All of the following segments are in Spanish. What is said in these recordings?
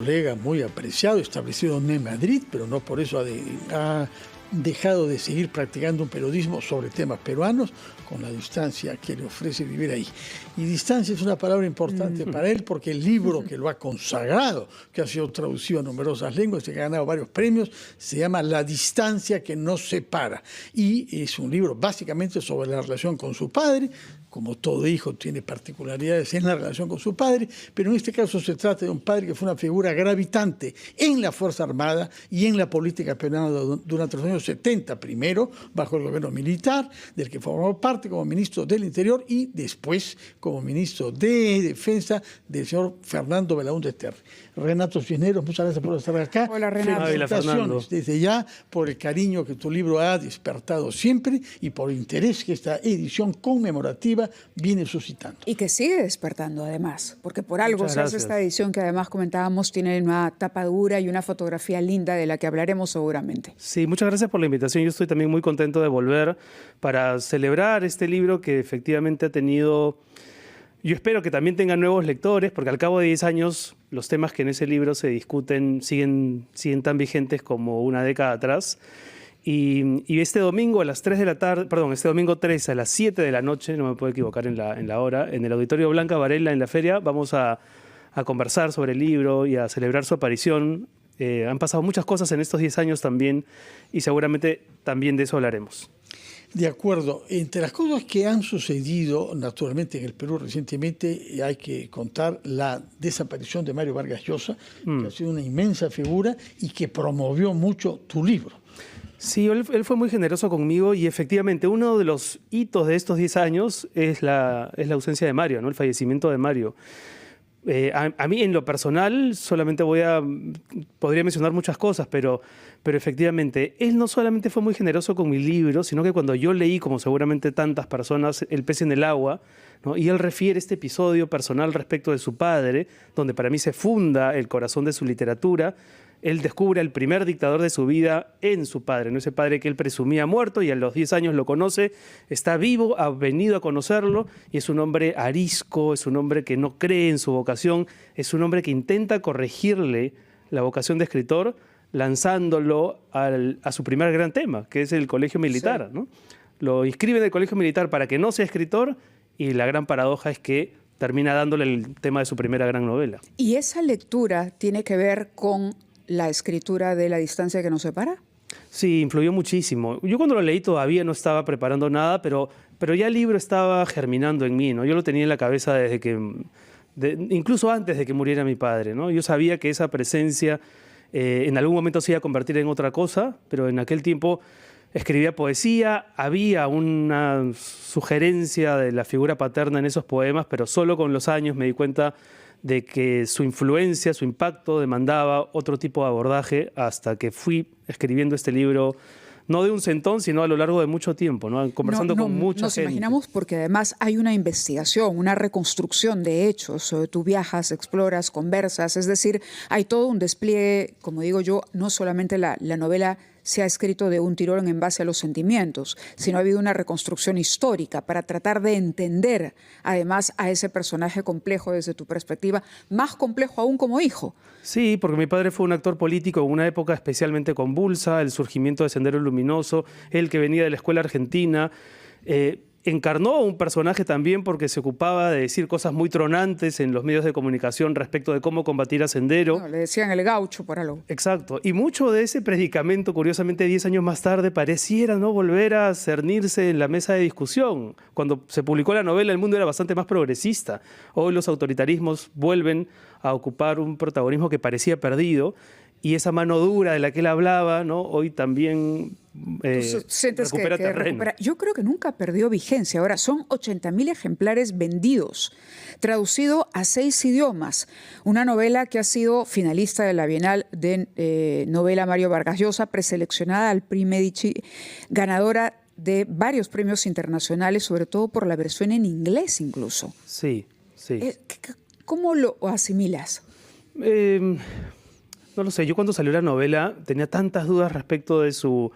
colega muy apreciado, establecido en Madrid, pero no por eso ha dejado de seguir practicando un periodismo sobre temas peruanos con la distancia que le ofrece vivir ahí. Y distancia es una palabra importante para él porque el libro que lo ha consagrado, que ha sido traducido a numerosas lenguas y que ha ganado varios premios, se llama La distancia que nos separa. Y es un libro básicamente sobre la relación con su padre. Como todo hijo tiene particularidades en la relación con su padre, pero en este caso se trata de un padre que fue una figura gravitante en la Fuerza Armada y en la política peruana durante los años 70, primero bajo el gobierno militar, del que formó parte como ministro del Interior y después como ministro de Defensa del señor Fernando Belaúnde Terry. Renato Cisneros, muchas gracias por estar acá. Hola, Renato. Felicitaciones desde ya por el cariño que tu libro ha despertado siempre y por el interés que esta edición conmemorativa viene suscitando. Y que sigue despertando además, porque por algo se hace esta edición que además comentábamos tiene una tapa dura y una fotografía linda de la que hablaremos seguramente. Sí, muchas gracias por la invitación. Yo estoy también muy contento de volver para celebrar este libro que efectivamente ha tenido... Yo espero que también tenga nuevos lectores, porque al cabo de 10 años los temas que en ese libro se discuten siguen tan vigentes como una década atrás. Y este domingo a las 3 de la tarde, perdón, este domingo 3 a las 7 de la noche, no me puedo equivocar en la hora, en el Auditorio Blanca Varela en la feria, vamos a conversar sobre el libro y a celebrar su aparición. Han pasado muchas cosas en estos 10 años también y seguramente también de eso hablaremos. De acuerdo. Entre las cosas que han sucedido, naturalmente, en el Perú recientemente, hay que contar la desaparición de Mario Vargas Llosa, que ha sido una inmensa figura y que promovió mucho tu libro. Sí, él fue muy generoso conmigo y efectivamente uno de los hitos de estos 10 años es la ausencia de Mario, ¿no? El fallecimiento de Mario. A mí en lo personal solamente podría mencionar muchas cosas, pero efectivamente él no solamente fue muy generoso con mi libro, sino que cuando yo leí, como seguramente tantas personas, El pez en el agua, ¿no? Y él refiere este episodio personal respecto de su padre, donde para mí se funda el corazón de su literatura. Él descubre al primer dictador de su vida en su padre, ¿no? Ese padre que él presumía muerto y a los 10 años lo conoce, está vivo, ha venido a conocerlo y es un hombre arisco, es un hombre que no cree en su vocación, es un hombre que intenta corregirle la vocación de escritor lanzándolo a su primer gran tema, que es el colegio militar, ¿no? Lo inscribe en el colegio militar para que no sea escritor y la gran paradoja es que termina dándole el tema de su primera gran novela. ¿Y esa lectura tiene que ver con la escritura de La distancia que nos separa? Sí, influyó muchísimo. Yo cuando lo leí todavía no estaba preparando nada, pero ya el libro estaba germinando en mí, ¿no? Yo lo tenía en la cabeza desde incluso antes de que muriera mi padre, ¿no? Yo sabía que esa presencia en algún momento se iba a convertir en otra cosa, pero en aquel tiempo escribía poesía, había una sugerencia de la figura paterna en esos poemas, pero solo con los años me di cuenta de que su influencia, su impacto demandaba otro tipo de abordaje hasta que fui escribiendo este libro, no de un centón, sino a lo largo de mucho tiempo, ¿no? Conversando con mucha nos gente. Imaginamos porque además hay una investigación, una reconstrucción de hechos. Tú viajas, exploras, conversas, es decir, hay todo un despliegue, como digo yo, no solamente la novela se ha escrito de un tirón en base a los sentimientos, sino ha habido una reconstrucción histórica para tratar de entender además a ese personaje complejo desde tu perspectiva, más complejo aún como hijo. Sí, porque mi padre fue un actor político en una época especialmente convulsa, el surgimiento de Sendero Luminoso, él que venía de la escuela argentina, encarnó un personaje también porque se ocupaba de decir cosas muy tronantes en los medios de comunicación respecto de cómo combatir a Sendero. No, le decían el gaucho por algo. Exacto. Y mucho de ese predicamento, curiosamente 10 años más tarde, pareciera no volver a cernirse en la mesa de discusión. Cuando se publicó la novela, el mundo era bastante más progresista. Hoy los autoritarismos vuelven a ocupar un protagonismo que parecía perdido. Y esa mano dura de la que él hablaba, ¿no? Hoy también recupera terreno. Yo creo que nunca perdió vigencia. Ahora, son 80.000 ejemplares vendidos, traducido a 6 idiomas. Una novela que ha sido finalista de la Bienal de Novela Mario Vargas Llosa, preseleccionada al Prix Medici, ganadora de varios premios internacionales, sobre todo por la versión en inglés incluso. Sí, sí. ¿Cómo lo asimilas? No lo sé, yo cuando salió la novela tenía tantas dudas respecto de su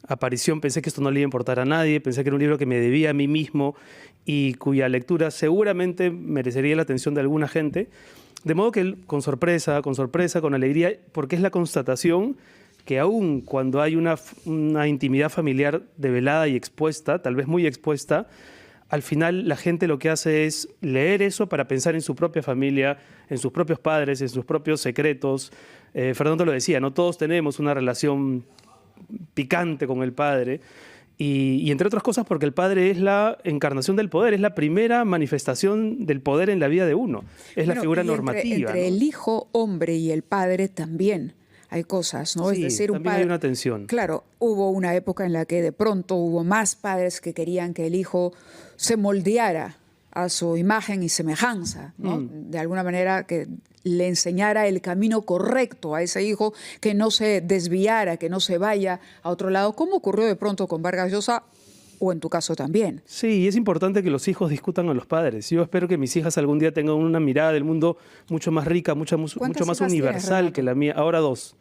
aparición, pensé que esto no le iba a importar a nadie, pensé que era un libro que me debía a mí mismo y cuya lectura seguramente merecería la atención de alguna gente. De modo que él, con sorpresa, con alegría, porque es la constatación que aún cuando hay una intimidad familiar develada y expuesta, tal vez muy expuesta, al final la gente lo que hace es leer eso para pensar en su propia familia, en sus propios padres, en sus propios secretos. Fernando lo decía, no todos tenemos una relación picante con el padre. Y entre otras cosas porque el padre es la encarnación del poder, es la primera manifestación del poder en la vida de uno. Es la figura normativa. Entre ¿no? el hijo hombre y el padre también hay cosas, ¿no? Sí, es decir, también hay una tensión. Claro, hubo una época en la que de pronto hubo más padres que querían que el hijo se moldeara a su imagen y semejanza, ¿no? De alguna manera que le enseñara el camino correcto a ese hijo, que no se desviara, que no se vaya a otro lado, como ocurrió de pronto con Vargas Llosa, o en tu caso también. Sí, y es importante que los hijos discutan con los padres. Yo espero que mis hijas algún día tengan una mirada del mundo mucho más rica, mucho más universal que la mía. Ahora 2.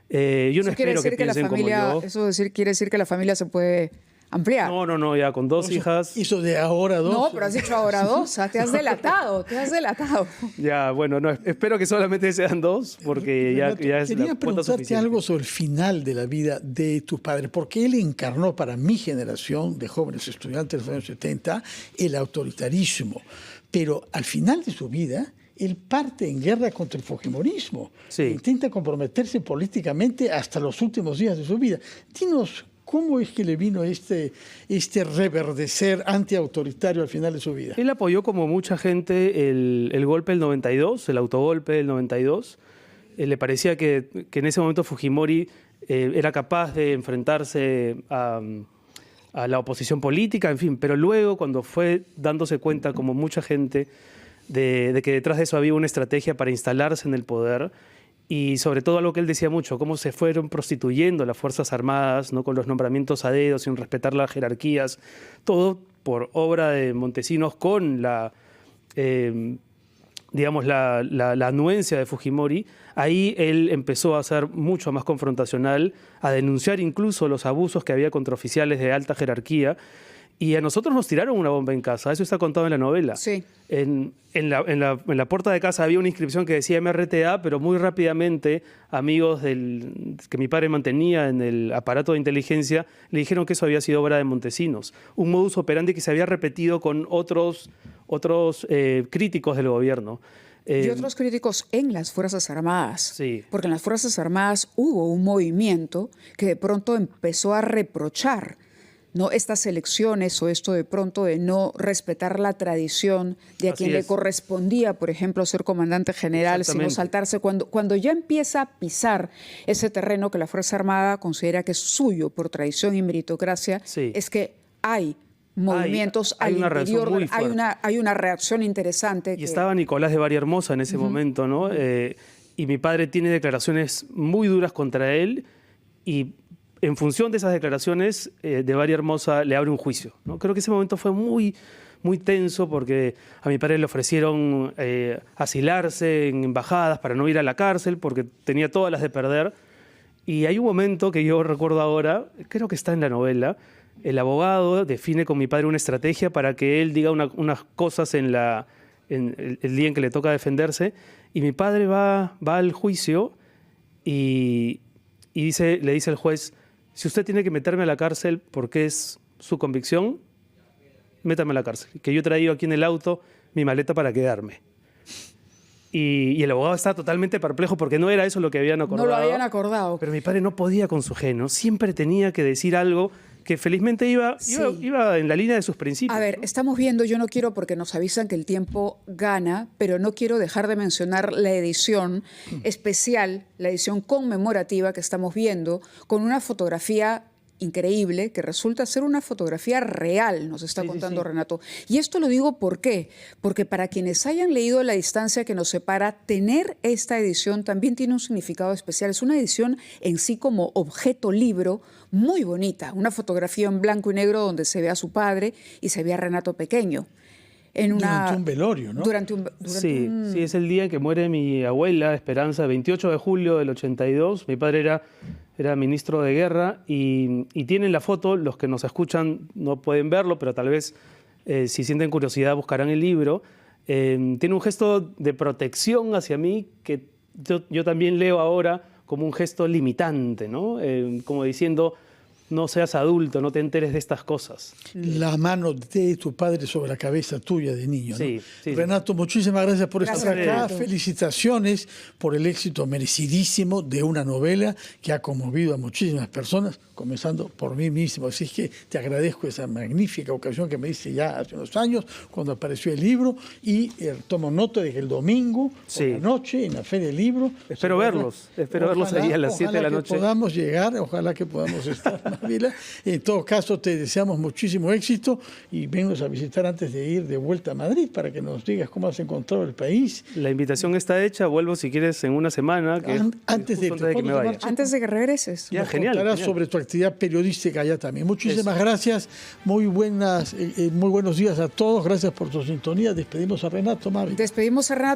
Yo no espero que piensen como yo. Eso quiere decir que la familia se puede ampliar. No, ya con 2 hijas. Hizo de ahora 2. No, pero has dicho ahora 2, te has delatado. Ya, bueno, no, espero que solamente sean 2, porque Renato, ya es quería la cuota preguntarte suficiente. algo sobre el final de la vida de tus padres, porque él encarnó para mi generación de jóvenes estudiantes de los años 70 el autoritarismo, pero al final de su vida él parte en guerra contra el fujimorismo. Sí. Intenta comprometerse políticamente hasta los últimos días de su vida. Dinos, ¿cómo es que le vino este reverdecer antiautoritario al final de su vida? Él apoyó, como mucha gente, el golpe del 92, el autogolpe del 92. Le parecía que en ese momento Fujimori era capaz de enfrentarse a la oposición política, en fin. Pero luego, cuando fue dándose cuenta, como mucha gente, de que detrás de eso había una estrategia para instalarse en el poder, y sobre todo algo que él decía mucho, cómo se fueron prostituyendo las Fuerzas Armadas, ¿no? Con los nombramientos a dedo, sin respetar las jerarquías, todo por obra de Montesinos, con la anuencia de Fujimori. Ahí él empezó a ser mucho más confrontacional, a denunciar incluso los abusos que había contra oficiales de alta jerarquía. Y a nosotros nos tiraron una bomba en casa, eso está contado en la novela. Sí. En la puerta de casa había una inscripción que decía MRTA, pero muy rápidamente amigos que mi padre mantenía en el aparato de inteligencia le dijeron que eso había sido obra de Montesinos. Un modus operandi que se había repetido con otros críticos del gobierno. Y otros críticos en las Fuerzas Armadas. Sí. Porque en las Fuerzas Armadas hubo un movimiento que de pronto empezó a reprochar, ¿no?, estas elecciones o esto de pronto de no respetar la tradición de a quien le correspondía, por ejemplo, ser comandante general, sino saltarse. Cuando ya empieza a pisar ese terreno que la Fuerza Armada considera que es suyo por tradición y meritocracia, es que hay movimientos al interior, hay una reacción interesante. Y estaba Nicolás de Varia Hermosa en ese momento, ¿no? Y mi padre tiene declaraciones muy duras contra él, y en función de esas declaraciones, de Varia Hermosa le abre un juicio, ¿no? Creo que ese momento fue muy, muy tenso, porque a mi padre le ofrecieron asilarse en embajadas para no ir a la cárcel, porque tenía todas las de perder. Y hay un momento que yo recuerdo ahora, creo que está en la novela, el abogado define con mi padre una estrategia para que él diga unas cosas en el día en que le toca defenderse, y mi padre va al juicio y le dice al juez: si usted tiene que meterme a la cárcel porque es su convicción, métame a la cárcel, que yo he traído aquí en el auto mi maleta para quedarme. Y el abogado está totalmente perplejo porque no era eso lo que habían acordado. No lo habían acordado. Pero mi padre no podía con su gen, siempre tenía que decir algo que felizmente iba en la línea de sus principios. A ver, estamos viendo, yo no quiero, porque nos avisan que el tiempo gana, pero no quiero dejar de mencionar la edición especial, la edición conmemorativa que estamos viendo, con una fotografía increíble, que resulta ser una fotografía real, nos está contando Renato. Y esto lo digo ¿por qué? Porque para quienes hayan leído La distancia que nos separa, tener esta edición también tiene un significado especial. Es una edición en sí como objeto libro muy bonita, una fotografía en blanco y negro donde se ve a su padre y se ve a Renato pequeño. Durante un velorio, ¿no? Sí, es el día en que muere mi abuela, Esperanza, 28 de julio del 82. Mi padre era ministro de guerra y tienen la foto, los que nos escuchan no pueden verlo, pero tal vez si sienten curiosidad buscarán el libro. tiene un gesto de protección hacia mí que yo también leo ahora como un gesto limitante, ¿no? Como diciendo, no seas adulto, no te enteres de estas cosas. La mano de tu padre sobre la cabeza tuya de niño, ¿no? Sí, sí. Renato, muchísimas gracias por estar acá. Renato. Felicitaciones por el éxito merecidísimo de una novela que ha conmovido a muchísimas personas, comenzando por mí mismo. Así que te agradezco esa magnífica ocasión que me diste ya hace unos años, cuando apareció el libro, y tomo nota de que el domingo, por la noche, en la Feria del Libro... Espero verlos ahí a las 7 de la noche. Ojalá que podamos estar. En todo caso, te deseamos muchísimo éxito y vennos a visitar antes de ir de vuelta a Madrid para que nos digas cómo has encontrado el país. La invitación está hecha, vuelvo si quieres en una semana. Antes de que me vaya. Antes de que regreses. Ya, Nos genial. contarás sobre tu actividad periodística allá también. Muchísimas gracias, muy buenos días a todos, gracias por tu sintonía. Despedimos a Renato, Mavi. Despedimos a Renato.